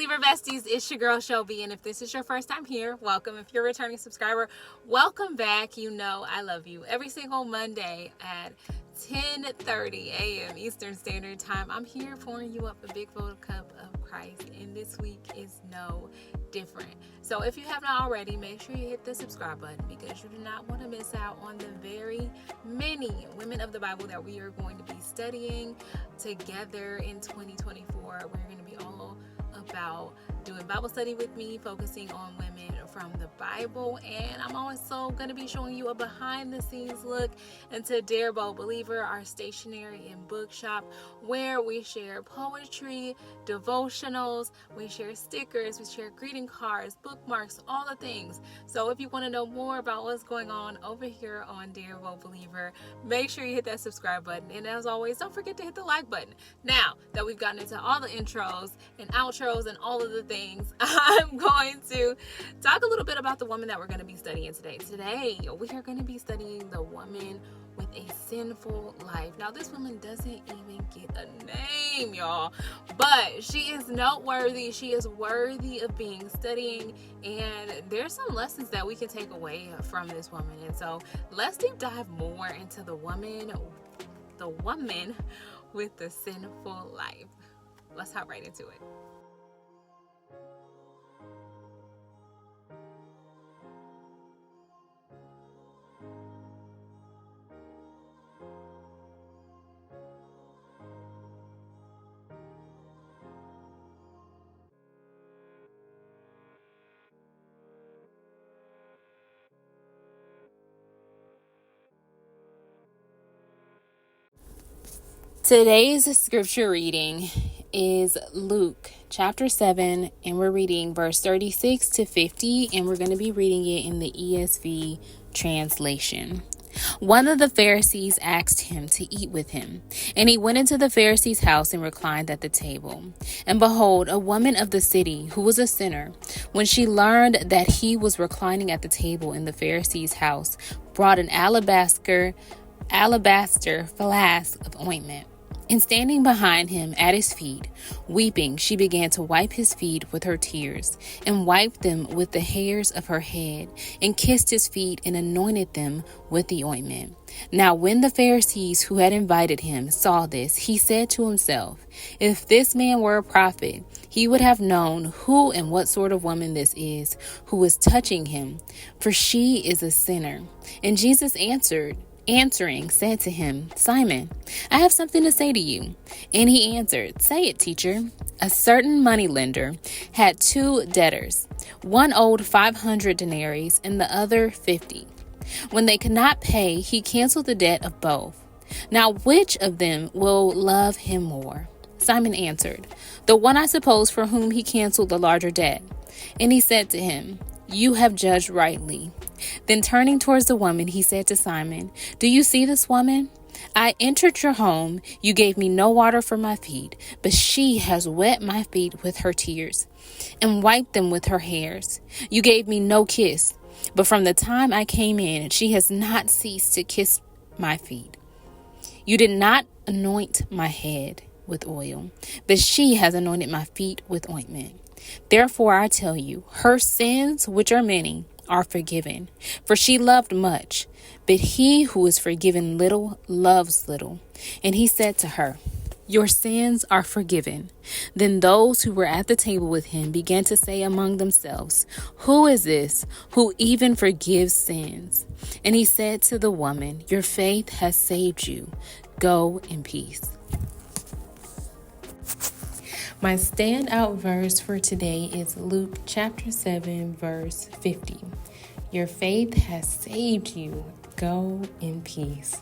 Be Besties, it's your girl Shelby, and if this is your first time here, welcome. If you're a returning subscriber, welcome back. You know I love you. Every single Monday at 10:30 a.m. Eastern Standard Time, I'm here pouring you up a big bowl cup of Christ, and this week is no different. So if you have not already, make sure you hit the subscribe button because you do not want to miss out on the very many women of the Bible that we are going to be studying together in 2024. We're going to be all about doing Bible study with me, focusing on women from the Bible, and I'm also going to be showing you a behind the scenes look into Dear Bold Believer, our stationery and bookshop, where we share poetry, devotionals, we share stickers, we share greeting cards, bookmarks, all the things. So if you want to know more about what's going on over here on Dear Bold Believer, make sure you hit that subscribe button, and as always, don't forget to hit the like button. Now that we've gotten into all the intros and outros and all of the things, I'm going to talk a little bit about the woman that we're going to be studying today. Today, we are going to be studying the woman with a sinful life. Now, this woman doesn't even get a name, y'all, but she is noteworthy. She is worthy of being studying, and there's some lessons that we can take away from this woman. And so let's deep dive more into the woman with the sinful life. Let's hop right into it. Today's scripture reading is Luke chapter 7, and we're reading verse 36 to 50, and we're going to be reading it in the ESV translation. One of the Pharisees asked him to eat with him, and he went into the Pharisee's house and reclined at the table. And behold, a woman of the city, who was a sinner, when she learned that he was reclining at the table in the Pharisee's house, brought an alabaster flask of ointment. And standing behind him at his feet, weeping, she began to wipe his feet with her tears, and wiped them with the hairs of her head, and kissed his feet, and anointed them with the ointment. Now when the Pharisees who had invited him saw this, he said to himself, if this man were a prophet, he would have known who and what sort of woman this is who is touching him, for she is a sinner. And Jesus answering, said to him, Simon, I have something to say to you. And he answered, Say it, teacher. A certain moneylender had 2 debtors. One owed 500 denarii and the other 50. When they could not pay, he canceled the debt of both. Now which of them will love him more? Simon answered, The one, I suppose, for whom he canceled the larger debt. And he said to him, You have judged rightly. Then turning towards the woman, he said to Simon, Do you see this woman? I entered your home. You gave me no water for my feet, but she has wet my feet with her tears and wiped them with her hairs. You gave me no kiss, but from the time I came in, she has not ceased to kiss my feet. You did not anoint my head with oil, but she has anointed my feet with ointment. Therefore, I tell you, her sins, which are many, are forgiven, for she loved much. But he who is forgiven little loves little. And he said to her, Your sins are forgiven. Then those who were at the table with him began to say among themselves, Who is this who even forgives sins? And he said to the woman, Your faith has saved you. Go in peace. My standout verse for today is Luke chapter 7, verse 50. Your faith has saved you. Go in peace.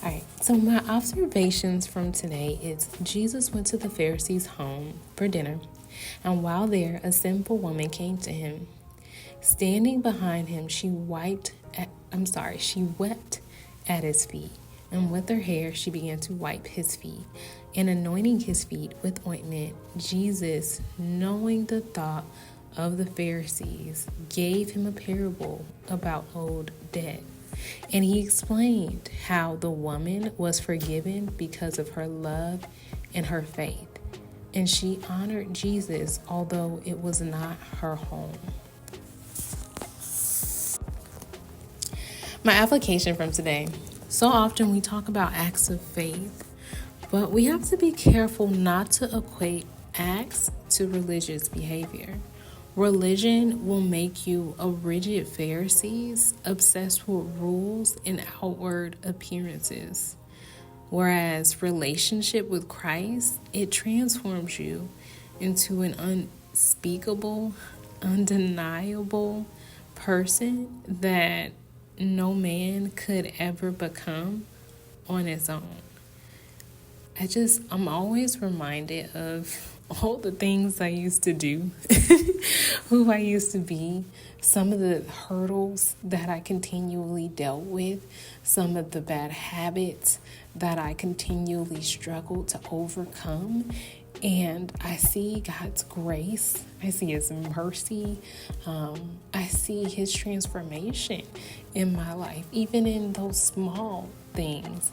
All right, so my observations from today is Jesus went to the Pharisee's home for dinner, and while there, a sinful woman came to him. Standing behind him, she wept at his feet, and with her hair she began to wipe his feet, and anointing his feet with ointment. Jesus, knowing the thought of the Pharisees, gave him a parable about owed debt. And he explained how the woman was forgiven because of her love and her faith. and she honored Jesus, although it was not her home. My application from today. So often we talk about acts of faith, but we have to be careful not to equate acts to religious behavior. Religion will make you a rigid Pharisee, obsessed with rules and outward appearances. Whereas relationship with Christ, it transforms you into an unspeakable, undeniable person that no man could ever become on its own. I'm always reminded of all the things I used to do, who I used to be, some of the hurdles that I continually dealt with, some of the bad habits that I continually struggled to overcome. And I see God's grace. I see His mercy. I see His transformation in my life, even in those small things,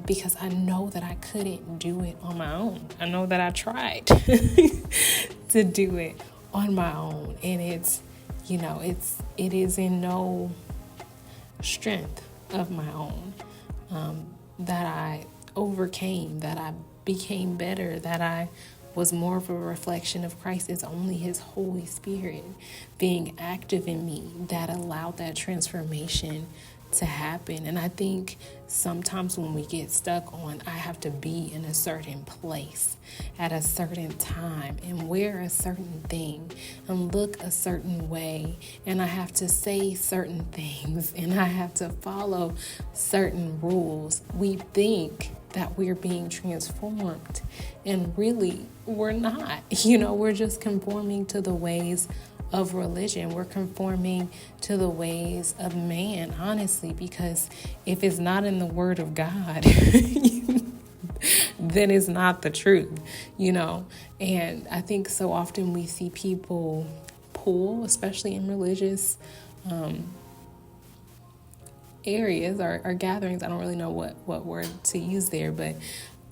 because I know that I couldn't do it on my own. I know that I tried to do it on my own, and it is in no strength of my own that I overcame, that I became better, that I was more of a reflection of Christ. It's only His Holy Spirit being active in me that allowed that transformation to happen. And I think sometimes when we get stuck on, I have to be in a certain place at a certain time and wear a certain thing and look a certain way, and I have to say certain things and I have to follow certain rules, we think that we're being transformed, and really we're not. We're just conforming to the ways of religion. We're conforming to the ways of man, honestly, because if it's not in the Word of God, then it's not the truth, And I think so often we see people pull, especially in religious areas or gatherings. I don't really know what word to use there, but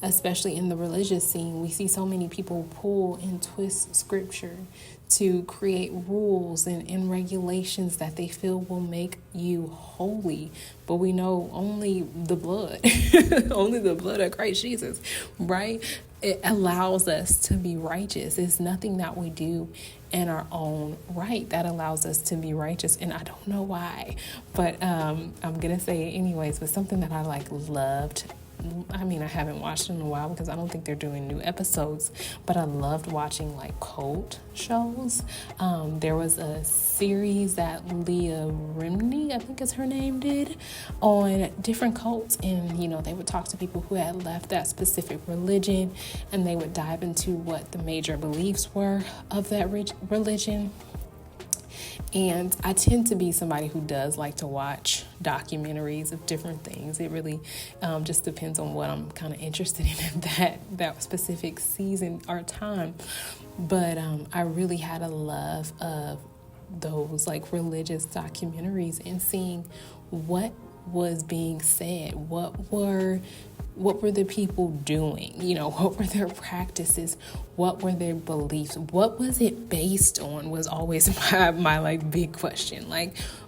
especially in the religious scene, we see so many people pull and twist scripture to create rules and regulations that they feel will make you holy. But we know only the blood, only the blood of Christ Jesus, right? It allows us to be righteous. It's nothing that we do in our own right that allows us to be righteous. And I don't know why, but I'm going to say it anyways, but something that I loved. I mean, I haven't watched in a while because I don't think they're doing new episodes, but I loved watching cult shows. There was a series that Leah Remini, I think is her name, did on different cults, and they would talk to people who had left that specific religion, and they would dive into what the major beliefs were of that religion. And I tend to be somebody who does like to watch documentaries of different things. It really just depends on what I'm kind of interested in at that specific season or time. But I really had a love of those religious documentaries and seeing what was being said, what were the people doing, what were their practices, what were their beliefs, what was it based on, was always my big question.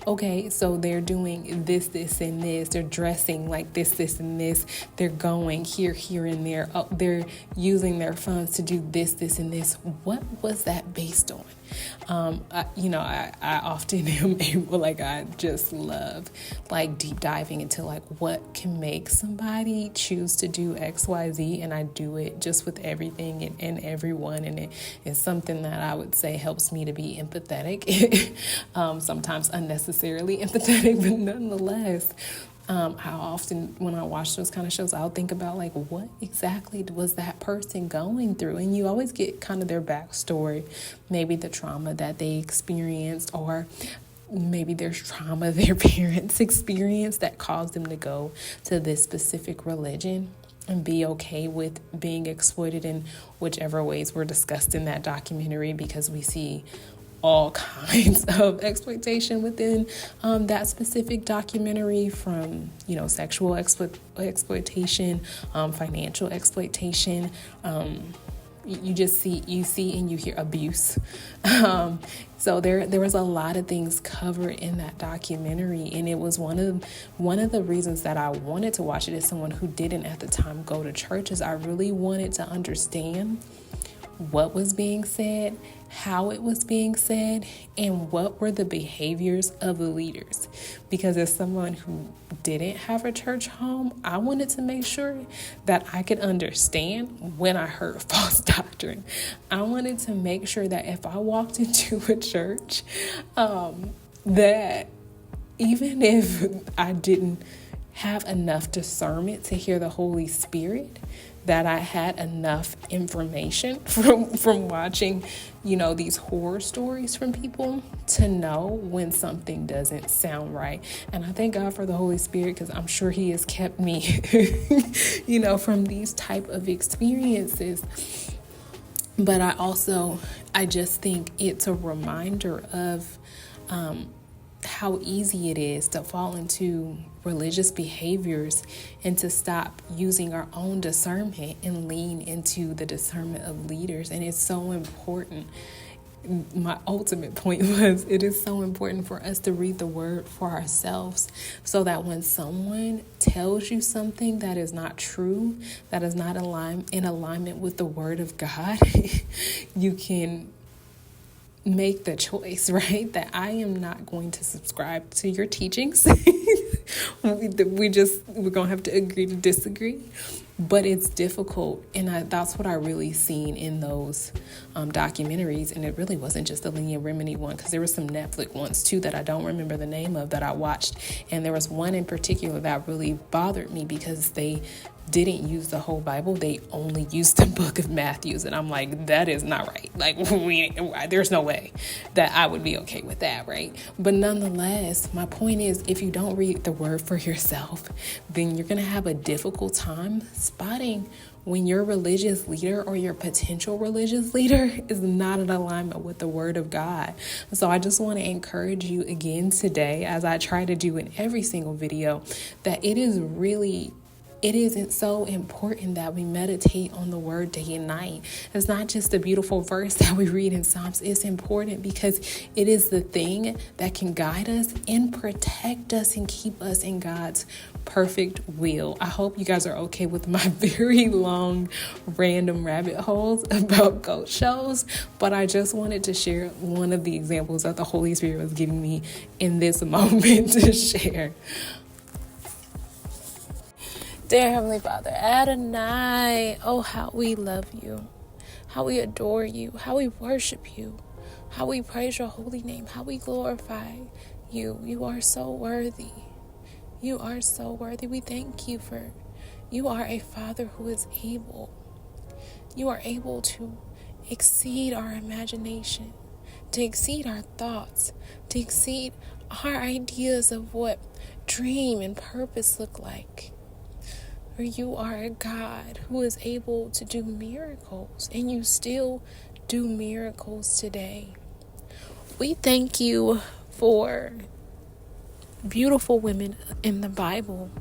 Okay, so they're doing this and this, they're dressing like this and this, they're going here and there, they're using their funds to do this and this. What was that based on? I often am able, I just love deep diving into what can make somebody choose to do XYZ, and I do it just with everything and everyone, and it is something that I would say helps me to be empathetic, sometimes unnecessarily empathetic, but nonetheless. How often when I watch those kind of shows, I'll think about what exactly was that person going through, and you always get kind of their backstory, maybe the trauma that they experienced, or maybe there's trauma their parents experienced that caused them to go to this specific religion and be okay with being exploited in whichever ways were discussed in that documentary, because we see all kinds of exploitation within that specific documentary, from sexual exploitation, financial exploitation, you see and you hear abuse. So there was a lot of things covered in that documentary, and it was one of the reasons that I wanted to watch it as someone who didn't at the time go to church, is I really wanted to understand what was being said, how it was being said, and what were the behaviors of the leaders. Because as someone who didn't have a church home, I wanted to make sure that I could understand when I heard false doctrine. I wanted to make sure that if I walked into a church, that even if I didn't have enough discernment to hear the Holy Spirit, that I had enough information from watching, these horror stories from people to know when something doesn't sound right. And I thank God for the Holy Spirit, because I'm sure He has kept me, from these type of experiences. But I just think it's a reminder of how easy it is to fall into religious behaviors and to stop using our own discernment and lean into the discernment of leaders. And it's so important. My ultimate point was, it is so important for us to read the word for ourselves, so that when someone tells you something that is not true, that is not in alignment with the word of God, you can make the choice, right? That I am not going to subscribe to your teachings. We're going to have to agree to disagree. But it's difficult, and that's what I really seen in those documentaries. And it really wasn't just the Leah Remini one, because there were some Netflix ones too that I don't remember the name of that I watched. And there was one in particular that really bothered me, because they didn't use the whole Bible. They only used the book of Matthew. And I'm like, that is not right. Like, there's no way that I would be okay with that, right? But nonetheless, my point is, if you don't read the word for yourself, then you're going to have a difficult time spotting when your religious leader or your potential religious leader is not in alignment with the word of God. So I just want to encourage you again today, as I try to do in every single video, that it isn't so important that we meditate on the word day and night. It's not just a beautiful verse that we read in Psalms. It's important because it is the thing that can guide us and protect us and keep us in God's perfect will. I hope you guys are okay with my very long random rabbit holes about goat shows, but I just wanted to share one of the examples that the Holy Spirit was giving me in this moment to share. Dear Heavenly Father, Adonai, oh, how we love you, how we adore you, how we worship you, how we praise your holy name, how we glorify you. You are so worthy. You are so worthy. We thank you for you are a Father who is able. You are able to exceed our imagination, to exceed our thoughts, to exceed our ideas of what dream and purpose look like. For you are a God who is able to do miracles, and you still do miracles today. We thank you for beautiful women in the Bible,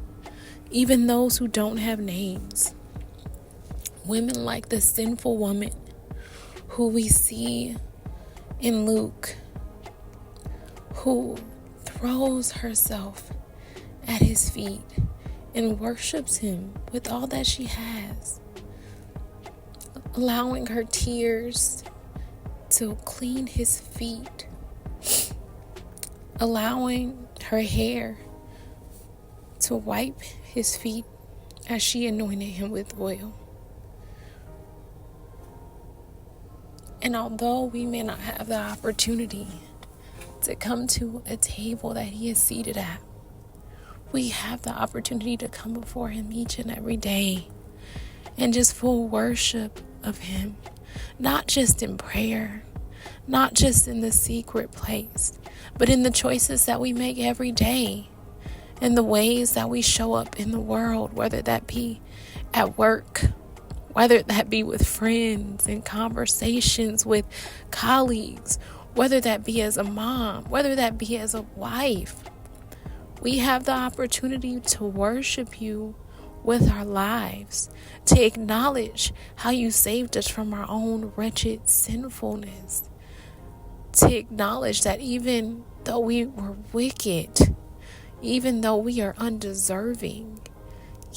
even those who don't have names. Women like the sinful woman who we see in Luke, who throws herself at his feet and worships him with all that she has, allowing her tears to clean his feet, allowing her hair to wipe his feet as she anointed him with oil. And although we may not have the opportunity to come to a table that he is seated at, we have the opportunity to come before him each and every day and just full worship of him, not just in prayer, not just in the secret place, but in the choices that we make every day, in the ways that we show up in the world, whether that be at work, whether that be with friends and conversations with colleagues, whether that be as a mom, whether that be as a wife. We have the opportunity to worship you with our lives, to acknowledge how you saved us from our own wretched sinfulness, to acknowledge that even though we were wicked, even though we are undeserving,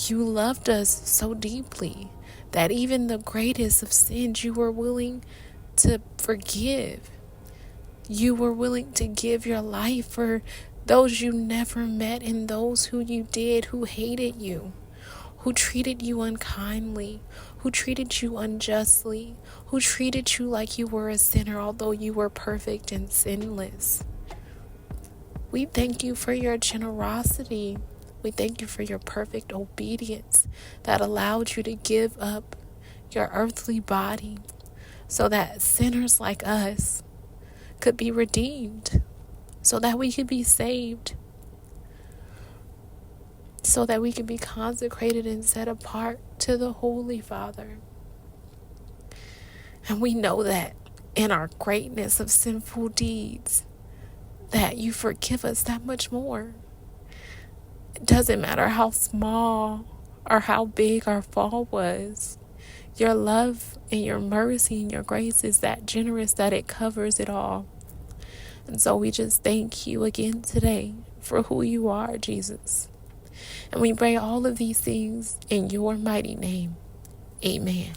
you loved us so deeply that even the greatest of sins you were willing to forgive. You were willing to give your life for those you never met and those who you did, who hated you, who treated you unkindly, who treated you unjustly, who treated you like you were a sinner although you were perfect and sinless. We thank you for your generosity. We thank you for your perfect obedience that allowed you to give up your earthly body so that sinners like us could be redeemed, so that we could be saved, so that we could be consecrated and set apart to the Holy Father. And we know that in our greatness of sinful deeds, that you forgive us that much more. It doesn't matter how small or how big our fall was. Your love and your mercy and your grace is that generous that it covers it all. And so we just thank you again today for who you are, Jesus. And we pray all of these things in your mighty name. Amen.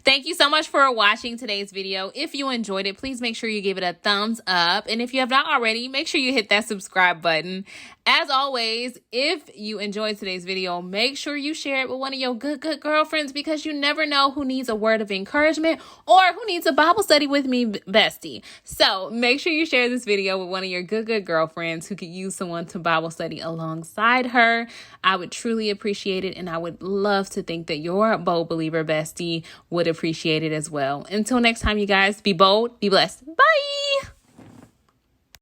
Thank you so much for watching today's video. If you enjoyed it, please make sure you give it a thumbs up. And if you have not already, make sure you hit that subscribe button. As always, if you enjoyed today's video, make sure you share it with one of your good girlfriends, because you never know who needs a word of encouragement or who needs a Bible study with me, bestie. So make sure you share this video with one of your good girlfriends who could use someone to Bible study alongside her. I would truly appreciate it, and I would love to think that your bold believer bestie would appreciate it as well. Until next time, you guys, be bold, be blessed. Bye.